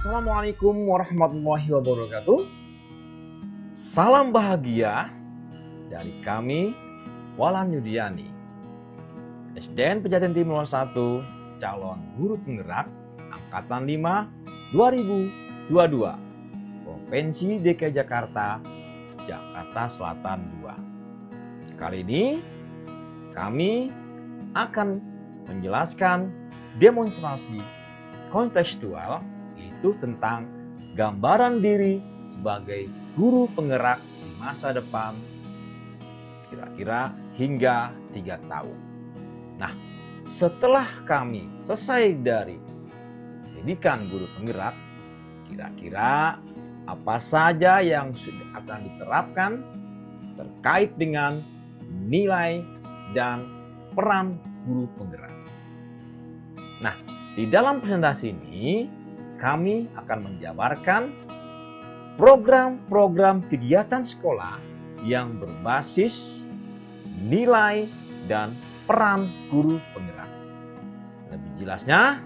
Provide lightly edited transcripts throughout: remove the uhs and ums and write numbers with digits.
Assalamualaikum warahmatullahi wabarakatuh. Salam bahagia dari kami, Walan Yudiani, SDN Pejaten Timur 1, calon guru penggerak Angkatan 5 2022, Provinsi DKI Jakarta, Jakarta Selatan 2. Kali ini kami akan menjelaskan demonstrasi kontekstual, yaitu tentang gambaran diri sebagai guru penggerak di masa depan kira-kira hingga 3 tahun. Nah, setelah kami selesai dari pendidikan guru penggerak, kira-kira apa saja yang sudah akan diterapkan terkait dengan nilai dan peran guru penggerak. Nah, di dalam presentasi ini kami akan menjabarkan program-program kegiatan sekolah yang berbasis nilai dan peran guru penggerak. Lebih jelasnya,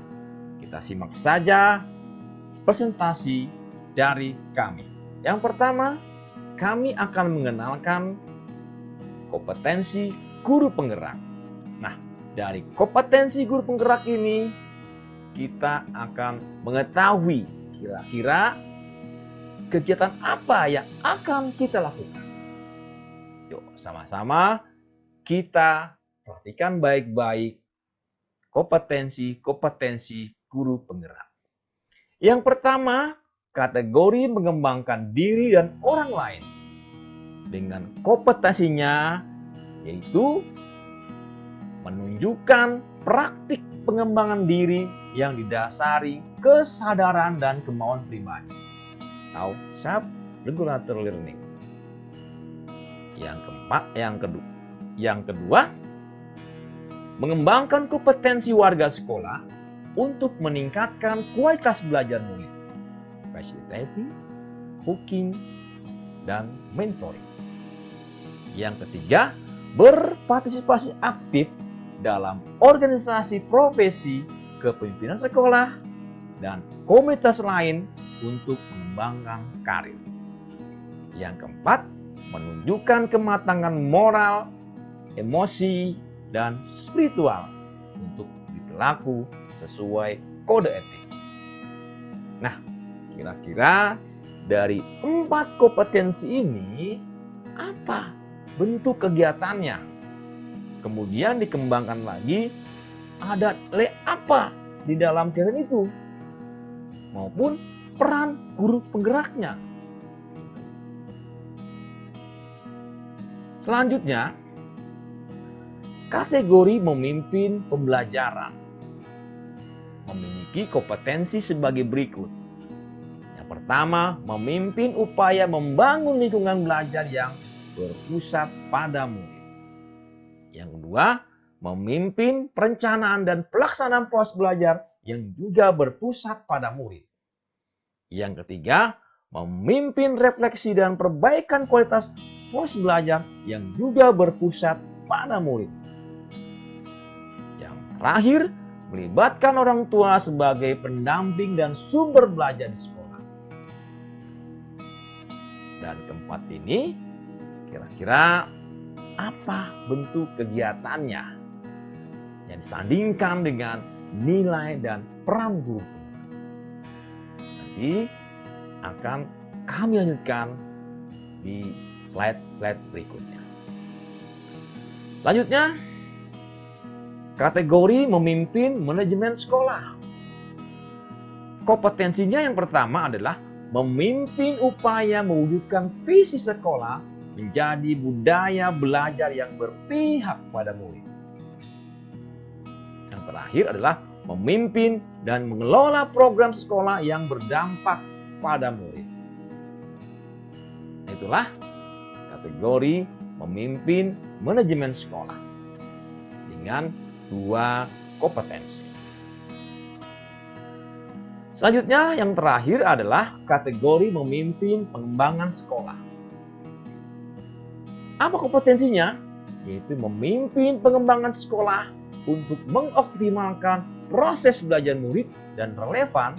kita simak saja presentasi dari kami. Yang pertama, kami akan mengenalkan kompetensi guru penggerak. Nah, dari kompetensi guru penggerak ini kita akan mengetahui kira-kira kegiatan apa yang akan kita lakukan. Yuk, sama-sama kita perhatikan baik-baik kompetensi guru penggerak. Yang pertama, kategori mengembangkan diri dan orang lain. Dengan kompetensinya yaitu menunjukkan praktik pengembangan diri yang didasari kesadaran dan kemauan pribadi atau self-regulatory learning. Yang kedua, mengembangkan kompetensi warga sekolah untuk meningkatkan kualitas belajar murid, facilitating, cooking, dan mentoring. Yang ketiga, berpartisipasi aktif dalam organisasi profesi kepemimpinan sekolah dan komunitas lain untuk mengembangkan karir. Yang keempat, menunjukkan kematangan moral, emosi, dan spiritual untuk berperilaku sesuai kode etik. Nah, kira-kira dari 4 kompetensi ini apa bentuk kegiatannya? Kemudian dikembangkan lagi, ada nilai apa di dalam kegiatan itu, maupun peran guru penggeraknya. Selanjutnya, kategori memimpin pembelajaran memiliki kompetensi sebagai berikut. Yang pertama, memimpin upaya membangun lingkungan belajar yang berpusat pada murid. Yang kedua, memimpin perencanaan dan pelaksanaan proses belajar yang juga berpusat pada murid. Yang ketiga, memimpin refleksi dan perbaikan kualitas proses belajar yang juga berpusat pada murid. Yang terakhir, melibatkan orang tua sebagai pendamping dan sumber belajar di sekolah. Dan keempat ini, kira-kira apa bentuk kegiatannya yang disandingkan dengan nilai dan peran guru. Nanti akan kami lanjutkan di slide berikutnya. Selanjutnya, kategori memimpin manajemen sekolah. Kompetensinya yang pertama adalah memimpin upaya mewujudkan visi sekolah menjadi budaya belajar yang berpihak pada murid. Yang terakhir adalah memimpin dan mengelola program sekolah yang berdampak pada murid. Itulah kategori memimpin manajemen sekolah dengan 2 kompetensi. Selanjutnya, yang terakhir adalah kategori memimpin pengembangan sekolah. Apa kompetensinya? Yaitu memimpin pengembangan sekolah untuk mengoptimalkan proses belajar murid dan relevan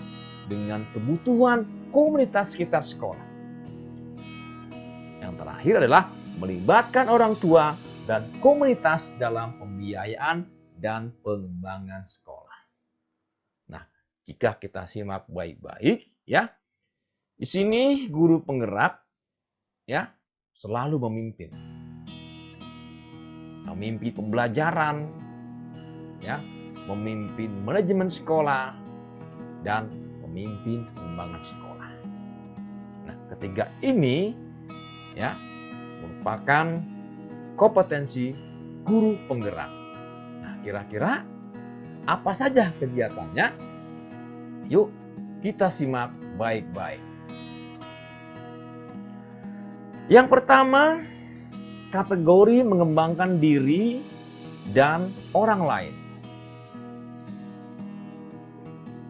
dengan kebutuhan komunitas sekitar sekolah. Yang terakhir adalah melibatkan orang tua dan komunitas dalam pembiayaan dan pengembangan sekolah. Nah, jika kita simak baik-baik ya, di sini guru penggerak ya selalu memimpin pembelajaran ya, memimpin manajemen sekolah dan memimpin pengembangan sekolah. Nah, ketiga ini ya merupakan kompetensi guru penggerak. Nah, kira-kira apa saja kegiatannya? Yuk kita simak baik-baik. Yang pertama, kategori mengembangkan diri dan orang lain.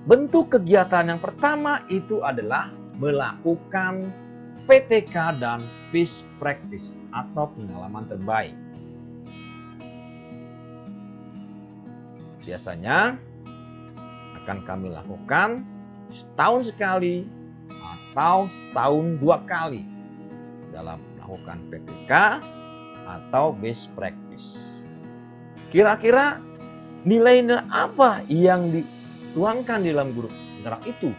Bentuk kegiatan yang pertama itu adalah melakukan PTK dan best practice atau pengalaman terbaik. Biasanya akan kami lakukan setahun sekali atau setahun 2 kali dalam melakukan PTK atau best practice. Kira-kira nilai-nilai apa yang dituangkan di dalam guru penggerak itu?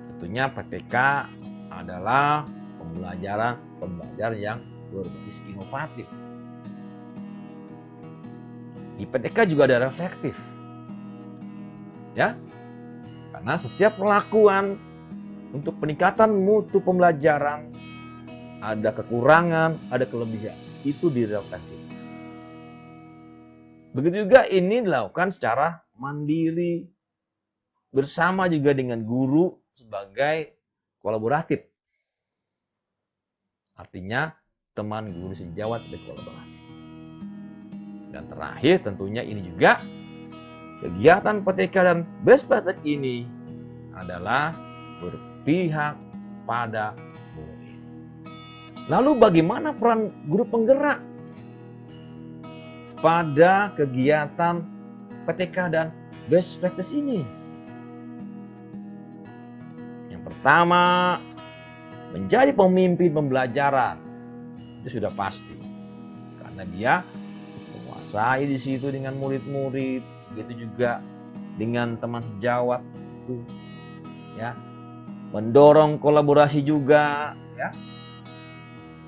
Tentunya PTK adalah pembelajaran yang berbasis inovatif. Di PTK juga ada reflektif. Ya. Karena setiap perlakuan untuk peningkatan mutu pembelajaran ada kekurangan, ada kelebihan. Itu direfleksi. Begitu juga ini dilakukan secara mandiri bersama juga dengan guru sebagai kolaboratif. Artinya teman guru sejawat sebagai kolaboratif. Dan terakhir tentunya ini juga kegiatan PTK dan best practice ini adalah berpihak pada murid. Lalu bagaimana peran guru penggerak pada kegiatan PTK dan best practice ini? Yang pertama, menjadi pemimpin pembelajaran. Itu sudah pasti. Karena dia menguasai di situ dengan murid-murid, begitu juga dengan teman sejawat itu ya. Mendorong kolaborasi juga ya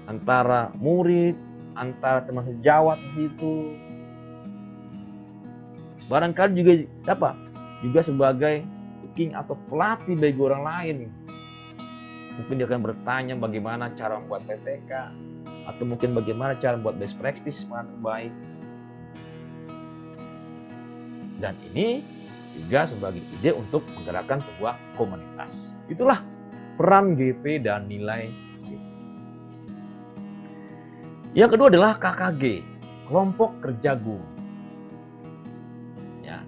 antara murid, antara teman sejawat di situ. Barangkali juga apa? Juga sebagai coaching atau pelatih bagi orang lain. Mungkin dia akan bertanya bagaimana cara membuat PTK atau mungkin bagaimana cara membuat best practice yang terbaik. Dan ini juga sebagai ide untuk menggerakkan sebuah komunitas. Itulah peran GP dan nilai GP. Yang kedua adalah KKG, kelompok kerja guru. Ya,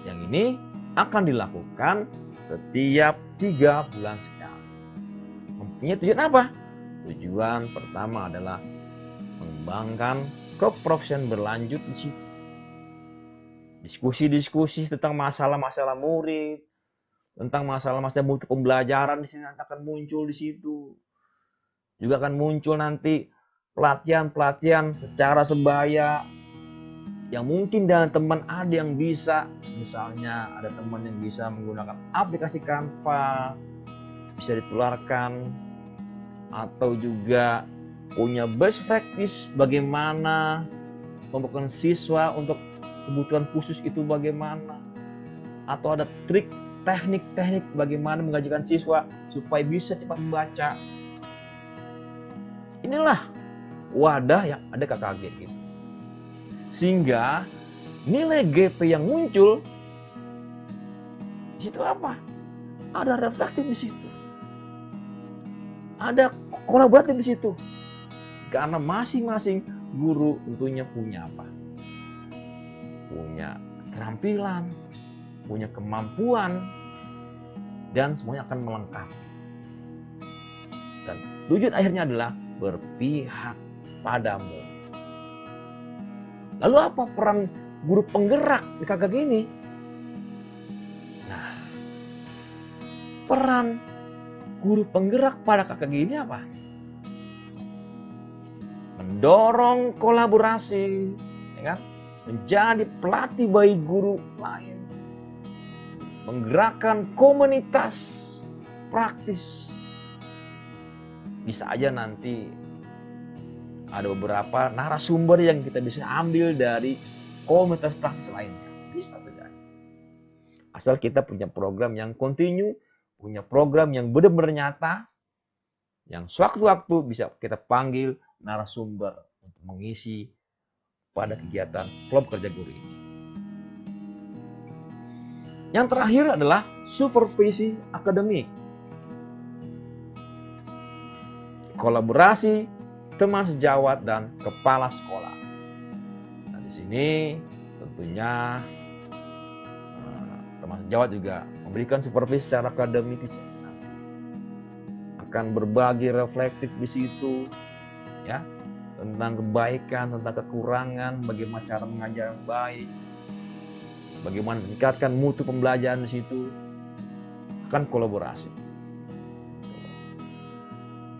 yang ini akan dilakukan setiap 3 bulan sekali. Mempunyai tujuan apa? Tujuan pertama adalah mengembangkan keprofesionalan berlanjut di situ. Diskusi-diskusi tentang masalah-masalah murid, tentang masalah-masalah mutu pembelajaran di sini akan muncul di situ. Juga akan muncul nanti pelatihan-pelatihan secara sebaya yang mungkin dengan teman ada yang bisa, misalnya ada teman yang bisa menggunakan aplikasi Canva, bisa ditularkan, atau juga punya best practice bagaimana memberikan siswa untuk kebutuhan khusus itu bagaimana, atau ada trik teknik-teknik bagaimana mengajarkan siswa supaya bisa cepat membaca. Inilah wadah yang ada KKG gitu. Sehingga nilai GP yang muncul di situ apa? Ada reflektif di situ. Ada kolaboratif di situ. Karena masing-masing guru tentunya punya apa? Punya keterampilan, punya kemampuan, dan semuanya akan melengkapi. Dan tujuan akhirnya adalah berpihak padamu. Lalu apa peran guru penggerak di KKG ini? peran guru penggerak pada KKG ini apa? Mendorong kolaborasi, ya kan? Menjadi pelatih bagi guru lain, menggerakkan komunitas praktis. Bisa aja nanti ada beberapa narasumber yang kita bisa ambil dari komunitas praktis lainnya. Bisa terjadi. Asal kita punya program yang kontinu, punya program yang benar-benar nyata, yang sewaktu-waktu bisa kita panggil narasumber untuk mengisi pada kegiatan kelompok kerja guru ini. Yang terakhir adalah supervisi akademik. Kolaborasi teman sejawat dan kepala sekolah. Nah, di sini tentunya teman sejawat juga memberikan supervisi secara akademis, akan berbagi reflektif di situ, ya, tentang kebaikan, tentang kekurangan, bagaimana cara mengajar yang baik, bagaimana meningkatkan mutu pembelajaran di situ, akan kolaborasi.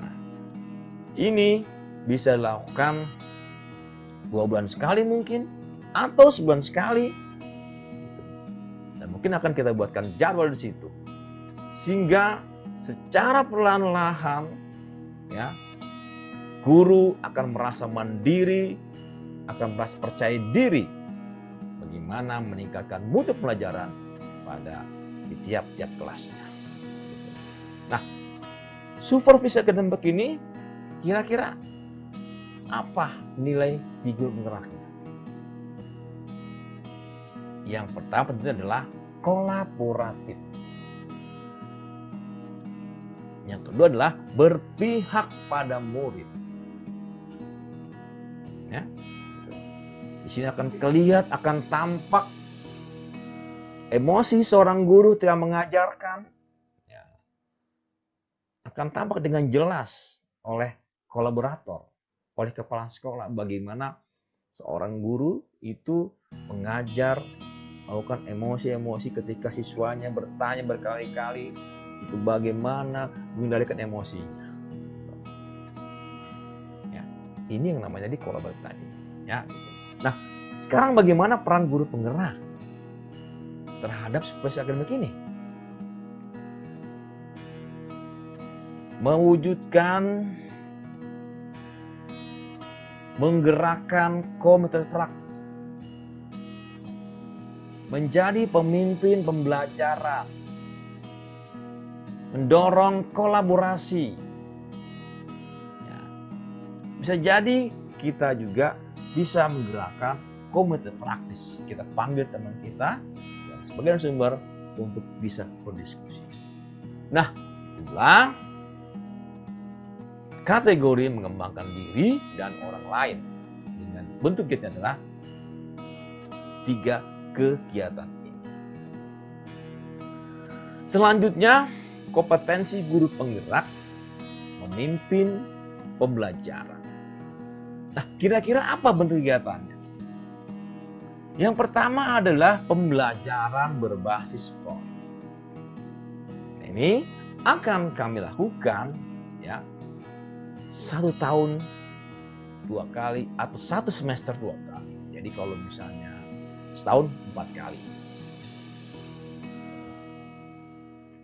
Nah, ini bisa dilakukan 2 bulan sekali mungkin, atau sebulan sekali. Dan mungkin akan kita buatkan jadwal di situ. Sehingga secara perlahan-lahan, ya, guru akan merasa mandiri, akan merasa percaya diri bagaimana meningkatkan mutu pelajaran pada di tiap-tiap kelasnya. Nah, supervisi akademik ini kira-kira apa nilai di guru penggeraknya? Yang pertama tentunya adalah kolaboratif. Yang kedua adalah berpihak pada murid. Ya. Di sini akan kelihatan, akan tampak emosi seorang guru ketika mengajarkan, ya, akan tampak dengan jelas oleh kolaborator, oleh kepala sekolah, bagaimana seorang guru itu mengajar, melakukan emosi-emosi ketika siswanya bertanya berkali-kali, itu bagaimana mengendalikan emosinya. Ya, ini yang namanya di kolaboratif tadi. Ya, gitu. Nah, sekarang bagaimana peran guru penggerak terhadap supervisi akademik ini? Mewujudkan, menggerakkan komunitas praktis, menjadi pemimpin pembelajaran, mendorong kolaborasi. Ya. Bisa jadi kita juga bisa menggerakkan komunitas praktis. Kita panggil teman kita yang sebagai sumber untuk bisa berdiskusi. Nah, itulah kategori mengembangkan diri dan orang lain. Dengan bentuk kita adalah 3 kegiatan ini. Selanjutnya, kompetensi guru penggerak memimpin pembelajaran. Nah, kira-kira apa bentuk kegiatannya? Yang pertama adalah pembelajaran berbasis proyek. Ini akan kami lakukan, ya, 1 tahun 2 kali atau 1 semester 2 kali. Jadi kalau misalnya setahun 4 kali.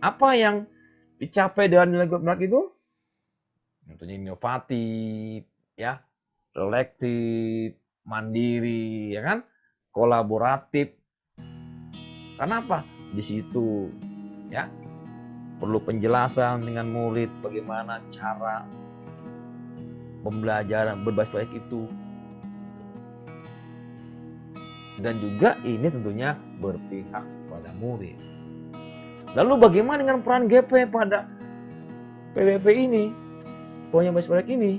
Apa yang dicapai dengan nilai guru penggerak itu? Tentunya inovatif, ya, selektif, mandiri, ya kan, kolaboratif. Kenapa? Di situ, ya, perlu penjelasan dengan murid bagaimana cara pembelajaran berbasis proyek itu. Dan juga ini tentunya berpihak pada murid. Lalu bagaimana dengan peran GP pada PBP ini? Proyek berbasis proyek ini?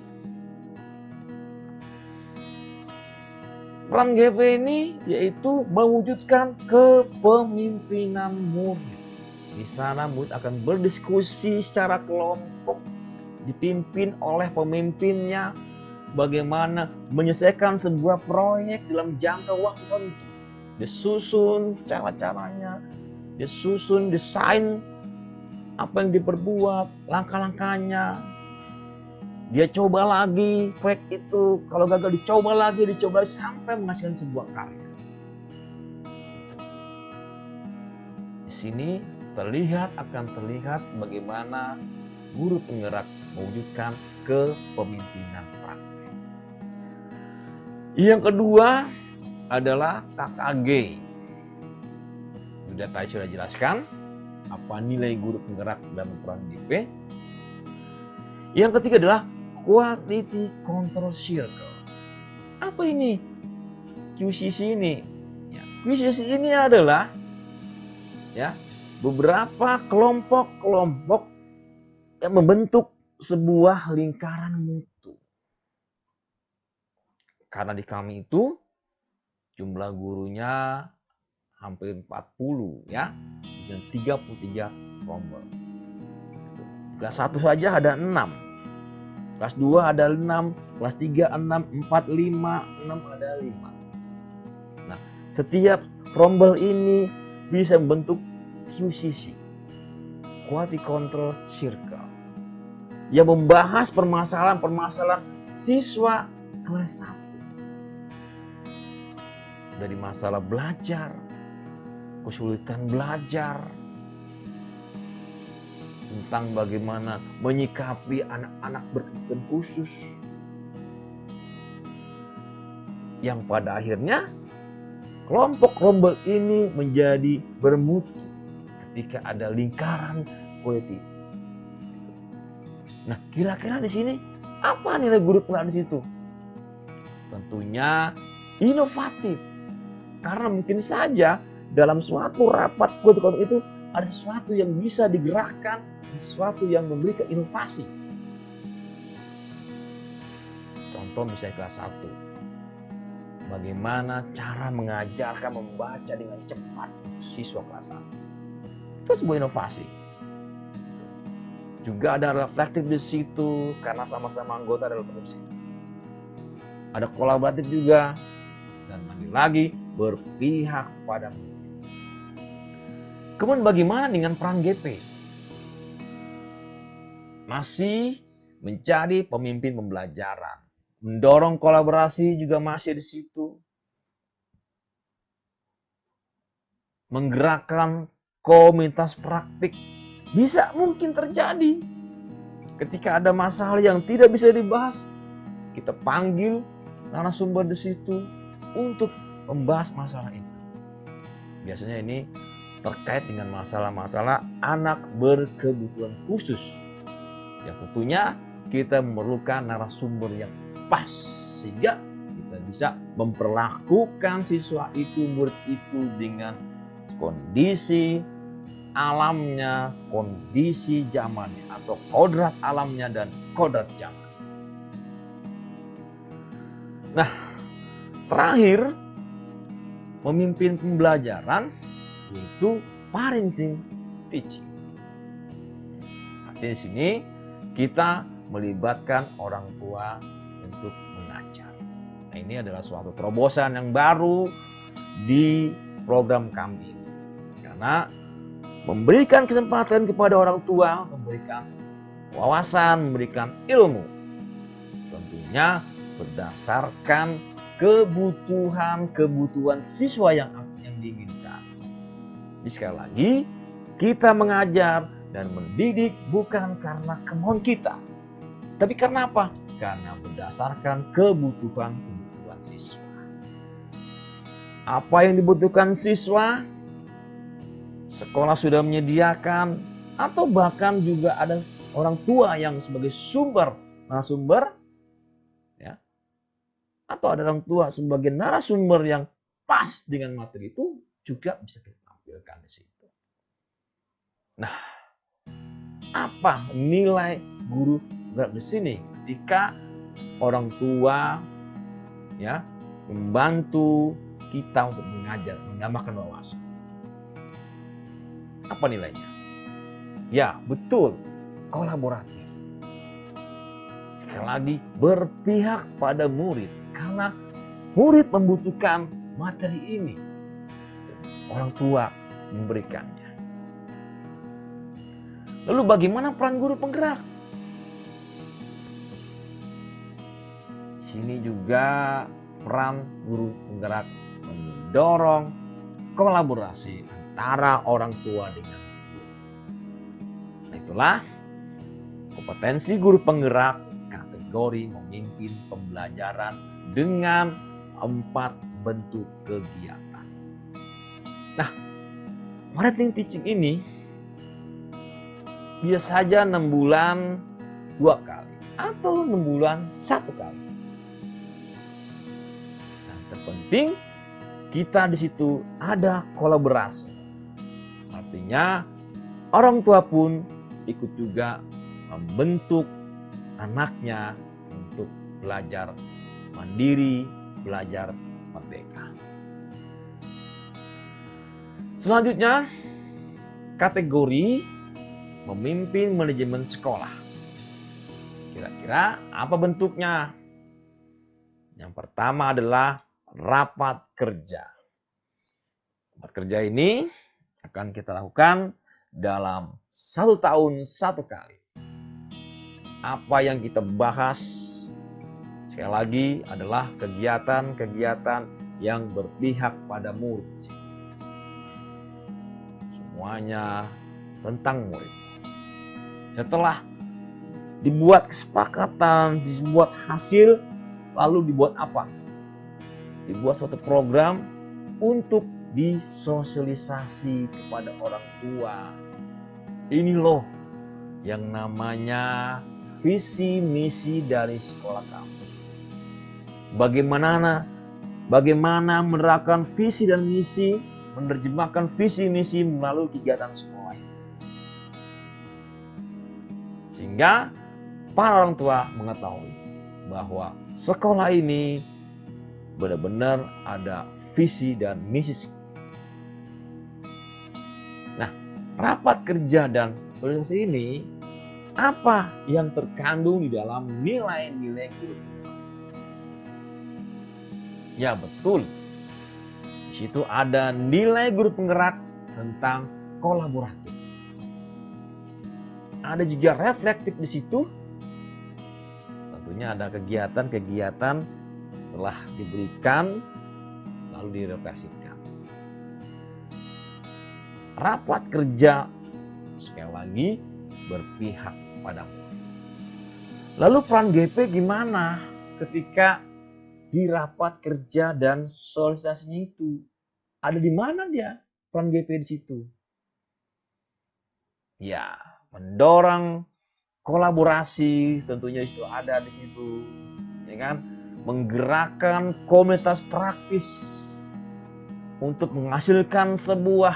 Peran GP ini yaitu mewujudkan kepemimpinan murid. Di sana murid akan berdiskusi secara kelompok, dipimpin oleh pemimpinnya, bagaimana menyelesaikan sebuah proyek dalam jangka waktu tertentu. Disusun cara-caranya, disusun desain apa yang diperbuat, langkah-langkahnya. Dia coba lagi proyek itu, kalau gagal dicoba lagi sampai menghasilkan sebuah karya. Di sini akan terlihat bagaimana guru penggerak mewujudkan kepemimpinan praktik. Yang kedua adalah KKG. Tadi sudah jelaskan apa nilai guru penggerak dalam ukuran GP. Yang ketiga adalah Quality Control Circle. Apa ini QCC ini? QCC ini adalah beberapa kelompok-kelompok yang membentuk sebuah lingkaran mutu. Karena di kami itu jumlah gurunya hampir 40 dengan 33 rombel. Kelas 1 saja ada 6. Kelas 2 ada 6, kelas 3 6, 4, 5, 6 ada 5. Nah, setiap rombel ini bisa membentuk QCC, Quality Control Circle, yang membahas permasalahan-permasalahan siswa kelas 1. Dari masalah belajar, kesulitan belajar, tentang bagaimana menyikapi anak-anak berkebutuhan khusus, yang pada akhirnya kelompok rombel ini menjadi bermutu ketika ada lingkaran quality. Nah, kira-kira di sini apa nilai guru penggerak di situ? Tentunya inovatif, karena mungkin saja dalam suatu rapat quality itu ada sesuatu yang bisa digerakkan, sesuatu yang memberikan inovasi. Contoh misalnya kelas 1. Bagaimana cara mengajarkan membaca dengan cepat siswa kelas 1. Itu sebuah inovasi. Juga ada reflektif di situ karena sama-sama anggota dalam produksi. Ada kolaboratif juga, dan lagi-lagi berpihak pada murid. Kemudian bagaimana dengan peran GP? Masih menjadi pemimpin pembelajaran, mendorong kolaborasi juga masih di situ, menggerakkan komunitas praktik. Bisa mungkin terjadi ketika ada masalah yang tidak bisa dibahas, kita panggil narasumber di situ untuk membahas masalah itu. Biasanya ini terkait dengan masalah-masalah anak berkebutuhan khusus, yang tentunya kita memerlukan narasumber yang pas sehingga kita bisa memperlakukan siswa itu, murid itu dengan kondisi alamnya, kondisi zamannya, atau kodrat alamnya dan kodrat zaman. Nah, terakhir, memimpin pembelajaran yaitu parenting teaching. Artinya di sini kita melibatkan orang tua untuk mengajar. Nah, ini adalah suatu terobosan yang baru di program kami. Karena memberikan kesempatan kepada orang tua, memberikan wawasan, memberikan ilmu. Tentunya berdasarkan kebutuhan siswa yang diinginkan. Jadi sekali lagi, kita mengajar dan mendidik bukan karena kemauan kita. Tapi karena apa? Karena berdasarkan kebutuhan siswa. Apa yang dibutuhkan siswa, sekolah sudah menyediakan, atau bahkan juga ada orang tua yang sebagai narasumber, atau ada orang tua sebagai narasumber yang pas dengan materi itu, juga bisa kita tampilkan di situ. Nah, apa nilai guru di sini ketika orang tua membantu kita untuk mengajar, menambahkan wawasan? Apa nilainya? Ya, betul, kolaboratif. Sekali lagi, berpihak pada murid, karena murid membutuhkan materi ini. Orang tua memberikannya. Lalu bagaimana peran guru penggerak? Sini juga peran guru penggerak mendorong kolaborasi antara orang tua dengan guru. Nah, itulah kompetensi guru penggerak kategori memimpin pembelajaran dengan 4 bentuk kegiatan. Nah, parenting teaching ini bisa saja 6 bulan 2 kali atau 6 bulan 1 kali. Yang terpenting kita di situ ada kolaborasi. Artinya orang tua pun ikut juga membentuk anaknya untuk belajar mandiri, belajar merdeka. Selanjutnya, kategori memimpin manajemen sekolah. Kira-kira apa bentuknya? Yang pertama adalah rapat kerja. Rapat kerja ini akan kita lakukan dalam 1 tahun 1 kali. Apa yang kita bahas sekali lagi adalah kegiatan-kegiatan yang berpihak pada murid. Semuanya tentang murid. Setelah dibuat kesepakatan, dibuat hasil, lalu dibuat apa? Dibuat suatu program untuk disosialisasi kepada orang tua. Ini loh yang namanya visi misi dari sekolah kamu. Bagaimana menerapkan visi dan misi, menerjemahkan visi misi melalui kegiatan sekolah. Sehingga para orang tua mengetahui bahwa sekolah ini benar-benar ada visi dan misi. Nah, rapat kerja dan sosialisasi ini apa yang terkandung di dalam nilai-nilai guru? Ya betul, di situ ada nilai guru penggerak tentang kolaboratif. Ada juga reflektif di situ. Tentunya ada kegiatan-kegiatan setelah diberikan lalu direfleksikan. Rapat kerja sekali lagi berpihak padamu. Lalu peran GP gimana ketika di rapat kerja dan sosialisasinya itu? Ada di mana dia peran GP di situ? Ya, mendorong kolaborasi, tentunya itu ada di situ, ya kan? Menggerakkan komunitas praktis untuk menghasilkan sebuah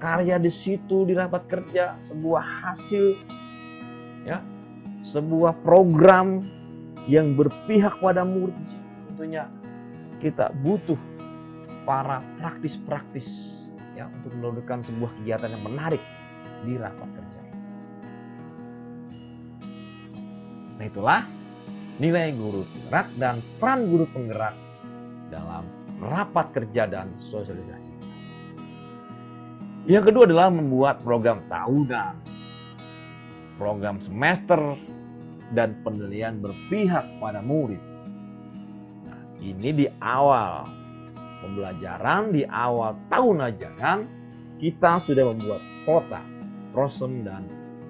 karya di situ di rapat kerja, sebuah hasil, ya, sebuah program yang berpihak pada murid di situ. Tentunya kita butuh para praktis-praktis, ya, untuk melakukan sebuah kegiatan yang menarik di rapat kerja. Nah, itulah nilai guru penggerak dan peran guru penggerak dalam rapat kerja dan sosialisasi. Yang kedua adalah membuat program tahunan, program semester, dan penilaian berpihak pada murid. Nah, ini di awal pembelajaran, di awal tahun ajaran, kita sudah membuat kota, prosen, dan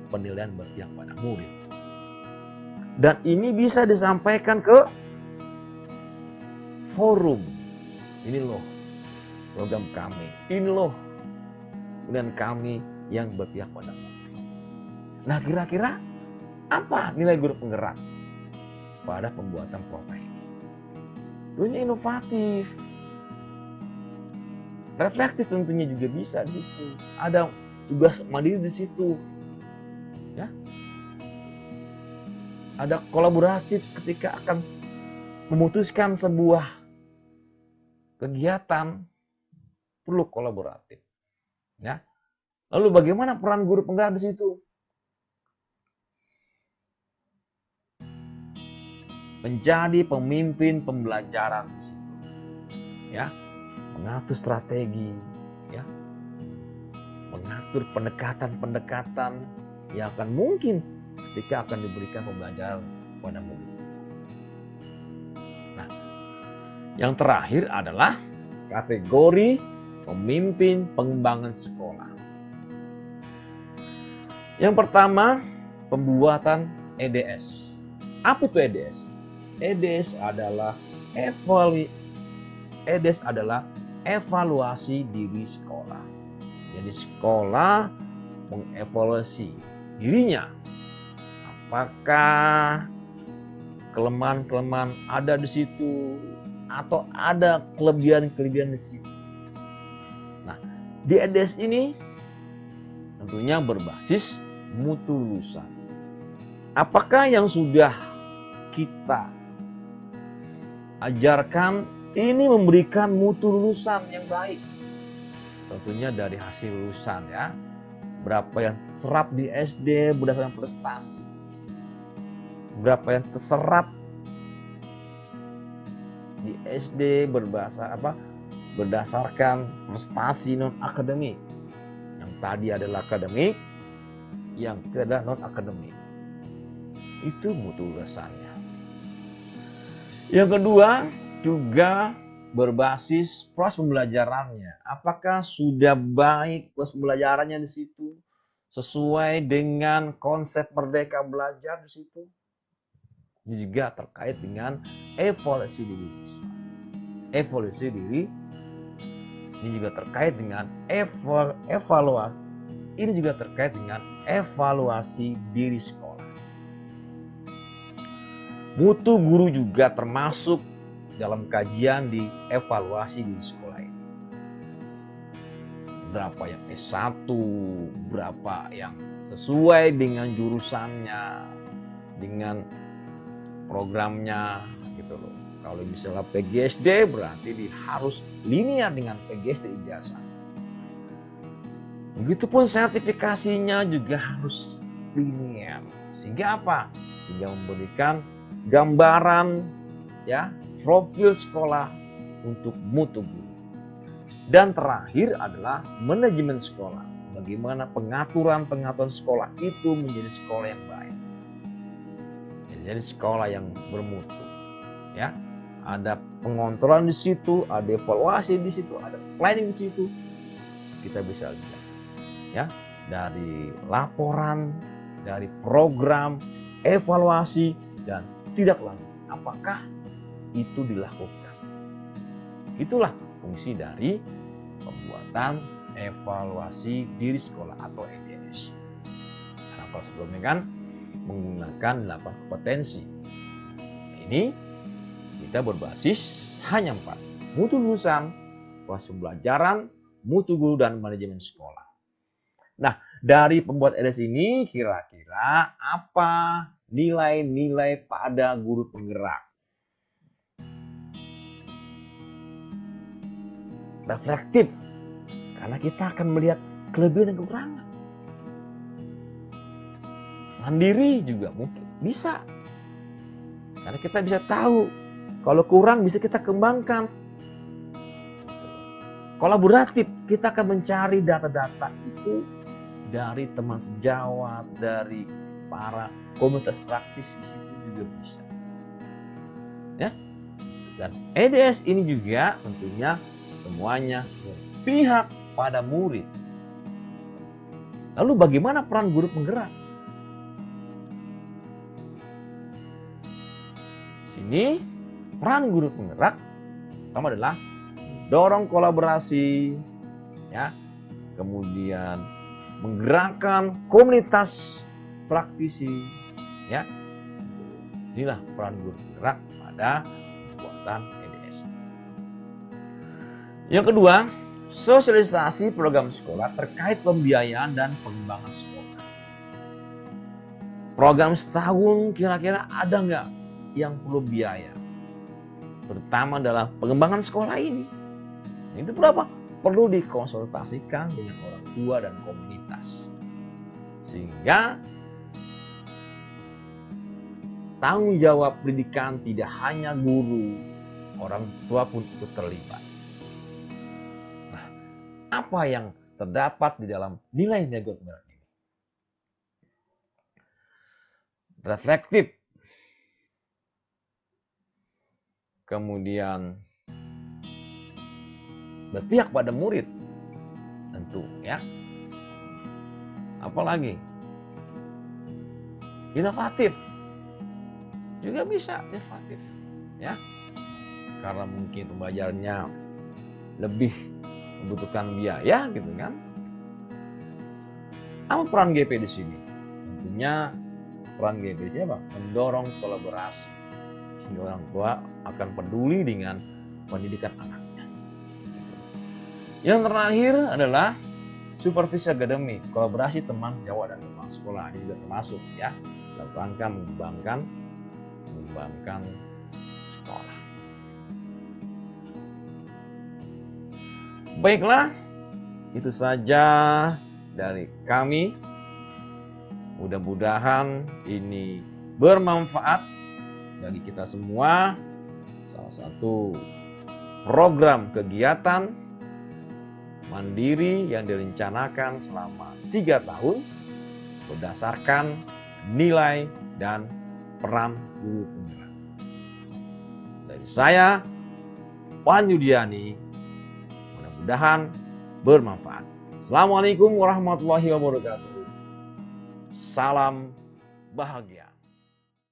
penilaian berpihak pada murid. Dan ini bisa disampaikan ke forum. Ini loh program kami. Ini loh kemudian kami yang berpihak pada murid. Nah, kira-kira apa nilai guru penggerak pada pembuatan program ini? Tentunya inovatif. Reflektif tentunya juga bisa di situ. Ada tugas mandiri di situ. Ya. Ada kolaboratif ketika akan memutuskan sebuah kegiatan, perlu kolaboratif. Ya. Lalu bagaimana peran guru penggerak di situ? Menjadi pemimpin pembelajaran di situ. Ya. Mengatur strategi, ya. mengatur pendekatan-pendekatan yang akan mungkin ketika akan diberikan pembelajaran pada murid. Nah, yang terakhir adalah kategori pemimpin pengembangan sekolah. Yang pertama, pembuatan EDS. Apa itu EDS? EDS adalah evaluasi diri sekolah. Jadi sekolah mengevaluasi dirinya. Apakah kelemahan-kelemahan ada di situ atau ada kelebihan-kelebihan di situ. Nah, di EDS ini tentunya berbasis mutu lulusan. Apakah yang sudah kita ajarkan ini memberikan mutu lulusan yang baik? Tentunya dari hasil lulusan ya. Berapa yang serap di SD berdasarkan prestasi. Berapa yang terserap di SD berdasarkan prestasi non akademik. Yang tadi adalah akademik, yang tidak non akademik. Itu mutu lulusannya. Yang kedua juga berbasis proses pembelajarannya. Apakah sudah baik proses pembelajarannya di situ? Sesuai dengan konsep Merdeka Belajar di situ? Ini juga terkait dengan evaluasi diri siswa. Evaluasi diri ini juga terkait dengan evaluasi. Ini juga terkait dengan evaluasi diri sekolah. Mutu guru juga termasuk dalam kajian di evaluasi di sekolah ini. Berapa yang S1, berapa yang sesuai dengan jurusannya, dengan programnya gitu loh. Kalau misalnya PGSD berarti harus linear dengan PGSD ijazah. Begitupun sertifikasinya juga harus linear. Sehingga apa? Sehingga memberikan gambaran ya, profil sekolah untuk mutu guru. Dan terakhir adalah manajemen sekolah. Bagaimana pengaturan sekolah itu menjadi sekolah yang baik. Jadi sekolah yang bermutu. Ya, ada pengontrolan di situ, ada evaluasi di situ, ada planning di situ. Kita bisa lihat ya, dari laporan, dari program, evaluasi dan tidak lanjut. Apakah itu dilakukan? Itulah fungsi dari pembuatan evaluasi diri sekolah atau EDS. Karena kalau sebelumnya kan menggunakan 8 kompetensi. Ini kita berbasis hanya 4. Mutu lulusan, proses pembelajaran, mutu guru dan manajemen sekolah. Nah, dari pembuat EDS ini kira-kira apa nilai-nilai pada guru penggerak? Reflektif, karena kita akan melihat kelebihan dan kekurangan. Mandiri juga mungkin bisa, karena kita bisa tahu kalau kurang bisa kita kembangkan. Kolaboratif, kita akan mencari data-data itu dari teman sejawat, dari para komunitas praktis di situ juga bisa. Ya. Dan EDS ini juga tentunya semuanya berpihak pada murid. Lalu bagaimana peran guru penggerak? Sini peran guru penggerak pertama adalah dorong kolaborasi, ya, kemudian menggerakkan komunitas praktisi, ya. Inilah peran guru penggerak pada pembuatan EDS. Yang kedua, sosialisasi program sekolah terkait pembiayaan dan pengembangan sekolah. Program setahun kira-kira ada nggak yang perlu biaya? Terutama dalam pengembangan sekolah ini. Itu berapa? Perlu dikonsultasikan dengan orang tua dan komunitas. Sehingga tanggung jawab pendidikan tidak hanya guru, orang tua pun ikut terlibat. Nah, apa yang terdapat di dalam nilai-nilai gotong royong ini. Reflektif, kemudian berpihak pada murid, tentu ya. Apalagi inovatif, juga bisa inovatif ya, karena mungkin pembelajarannya lebih membutuhkan biaya gitu kan. Apa peran GP di sini? Tentunya peran GP di sini apa? Mendorong kolaborasi sehingga orang tua akan peduli dengan pendidikan anaknya. Yang terakhir adalah supervisi akademik, kolaborasi teman sejawat dan teman sekolah ini juga termasuk ya, dalam rangka mengembangkan sekolah. Baiklah, itu saja dari kami. Mudah-mudahan ini bermanfaat bagi kita semua. Salah satu program kegiatan mandiri yang direncanakan selama 3 tahun berdasarkan nilai dan peran guru penggerak. Dari saya, Pan Yudiani, mudah-mudahan bermanfaat. Assalamualaikum warahmatullahi wabarakatuh. Salam bahagia.